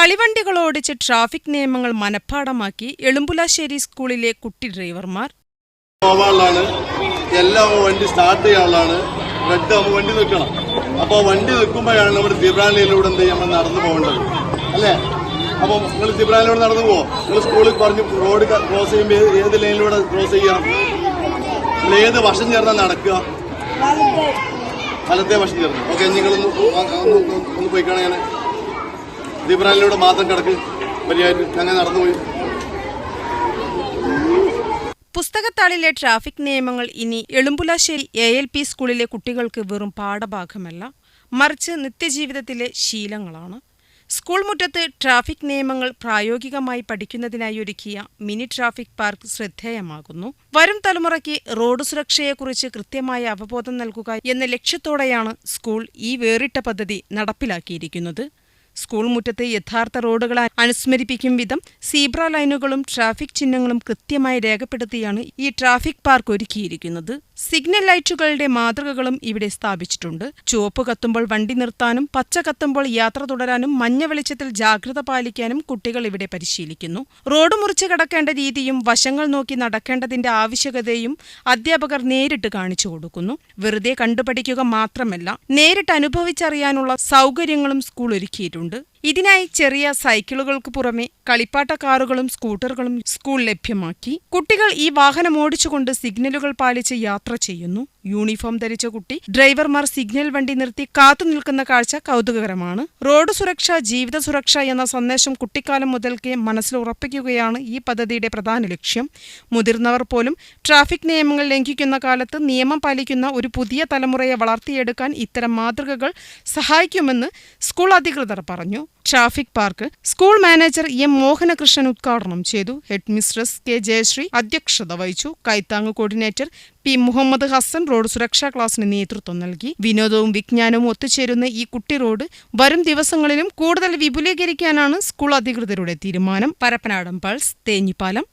കളിവണ്ടികളോടിച്ച് traffic നിയമങ്ങൾ മനഃപ്പാഠമാക്കി എളുമ്പുലാശ്ശേരി സ്കൂളിലെ കുട്ടി ഡ്രൈവർമാർ. എല്ലാം വണ്ടി സ്റ്റാർട്ട് ചെയ്യാനുള്ളതാണ്. റെഡ് ആകുമ്പോൾ വണ്ടി നിൽക്കണം. അപ്പോൾ വണ്ടി നിൽക്കുമ്പോഴാണ് നമ്മുടെ സിബ്രാനിലൂടെ എന്ത് നമ്മൾ നടന്നു പോകേണ്ടത് അല്ലേ? അപ്പോൾ നിങ്ങൾ സിബ്രാനിലൂടെ നടന്നു പോകുമോ? നിങ്ങൾ സ്കൂളിൽ പറഞ്ഞ് റോഡ് ക്രോസ് ചെയ്യുമ്പോൾ ഏത് ലൈനിലൂടെ ക്രോസ് ചെയ്യാം? നിങ്ങൾ ഏത് വശം ചേർന്നാൽ നടക്കുക? വലത്തെ വശം ചേർന്ന്. ഓക്കെ, നിങ്ങളൊന്ന് പോയിക്കാണ്. ഞാൻ സിബ്രാനിലൂടെ മാത്രം കിടക്ക് വരിയായിട്ട് അങ്ങനെ നടന്നുപോയി. പുസ്തകത്താളിലെ ട്രാഫിക് നിയമങ്ങൾ ഇനി എളുമ്പുലാശ്ശേരി ALP സ്കൂളിലെ കുട്ടികൾക്ക് വെറും പാഠഭാഗമല്ല, മറിച്ച് നിത്യജീവിതത്തിലെ ശീലങ്ങളാണ്. സ്കൂൾ മുറ്റത്ത് ട്രാഫിക് നിയമങ്ങൾ പ്രായോഗികമായി പഠിക്കുന്നതിനായി ഒരുക്കിയ മിനി ട്രാഫിക് പാർക്ക് ശ്രദ്ധേയമാകുന്നു. വരും തലമുറയ്ക്ക് റോഡ് സുരക്ഷയെക്കുറിച്ച് കൃത്യമായ അവബോധം നൽകുക എന്ന ലക്ഷ്യത്തോടെയാണ് സ്കൂൾ ഈ വേറിട്ട പദ്ധതി നടപ്പിലാക്കിയിരിക്കുന്നത്. സ്കൂൾ മുറ്റത്ത് യഥാർത്ഥ റോഡുകളെ അനുസ്മരിപ്പിക്കും വിധം സീബ്ര ലൈനുകളും ട്രാഫിക് ചിഹ്നങ്ങളും കൃത്യമായി രേഖപ്പെടുത്തിയാണ് ഈ ട്രാഫിക് പാർക്ക് ഒരുക്കിയിരിക്കുന്നത്. സിഗ്നൽ ലൈറ്റുകളുടെ മാതൃകകളും ഇവിടെ സ്ഥാപിച്ചിട്ടുണ്ട്. ചുവപ്പ് കത്തുമ്പോൾ വണ്ടി നിർത്താനും പച്ച കത്തുമ്പോൾ യാത്ര തുടരാനും മഞ്ഞ വെളിച്ചത്തിൽ ജാഗ്രത പാലിക്കാനും കുട്ടികൾ ഇവിടെ പരിശീലിക്കുന്നു. റോഡ് മുറിച്ച് കടക്കേണ്ട രീതിയും വശങ്ങൾ നോക്കി നടക്കേണ്ടതിന്റെ ആവശ്യകതയും അധ്യാപകർ നേരിട്ട് കാണിച്ചു കൊടുക്കുന്നു. വെറുതെ കണ്ടുപഠിക്കുക മാത്രമല്ല, നേരിട്ട് അനുഭവിച്ചറിയാനുള്ള സൗകര്യങ്ങളും സ്കൂൾ ഒരുക്കിയിട്ടുണ്ട്. ഇതിനായി ചെറിയ സൈക്കിളുകൾക്ക് പുറമെ കളിപ്പാട്ട കാറുകളും സ്കൂട്ടറുകളും സ്കൂൾ ലഭ്യമാക്കി. കുട്ടികൾ ഈ വാഹനം ഓടിച്ചുകൊണ്ട് സിഗ്നലുകൾ പാലിച്ച് യാത്ര ചെയ്യുന്നു. യൂണിഫോം ധരിച്ച കുട്ടി ഡ്രൈവർമാർ സിഗ്നൽ വണ്ടി നിർത്തി കാത്തുനിൽക്കുന്ന കാഴ്ച കൗതുകകരമാണ്. റോഡ് സുരക്ഷ ജീവിത സുരക്ഷ എന്ന സന്ദേശം കുട്ടിക്കാലം മുതൽക്കേ മനസ്സിൽ ഉറപ്പിക്കുകയാണ് ഈ പദ്ധതിയുടെ പ്രധാന ലക്ഷ്യം. മുതിർന്നവർ പോലും ട്രാഫിക് നിയമങ്ങൾ ലംഘിക്കുന്ന കാലത്ത് നിയമം പാലിക്കുന്ന ഒരു പുതിയ തലമുറയെ വളർത്തിയെടുക്കാൻ ഇത്തരം മാതൃകകൾ സഹായിക്കുമെന്ന് സ്കൂൾ അധികൃതർ പറഞ്ഞു. Traffic park school manager M. Mohanakrishnan ഉദ്ഘാടനം ചെയ്തു. Head mistress K. ജയശ്രീ അധ്യക്ഷത വഹിച്ചു. Kaithang coordinator P. Muhammad Hasan road സുരക്ഷാ ക്ലാസിന് നേതൃത്വം നൽകി. വിനോദവും വിജ്ഞാനവും ഒത്തുചേരുന്ന ഈ കുട്ടി റോഡ് വരും ദിവസങ്ങളിലും കൂടുതൽ വിപുലീകരിക്കാനാണ് സ്കൂൾ അധികൃതരുടെ തീരുമാനം. പരപ്പനാടൻ പൾസ്, തേഞ്ഞിപ്പാലം.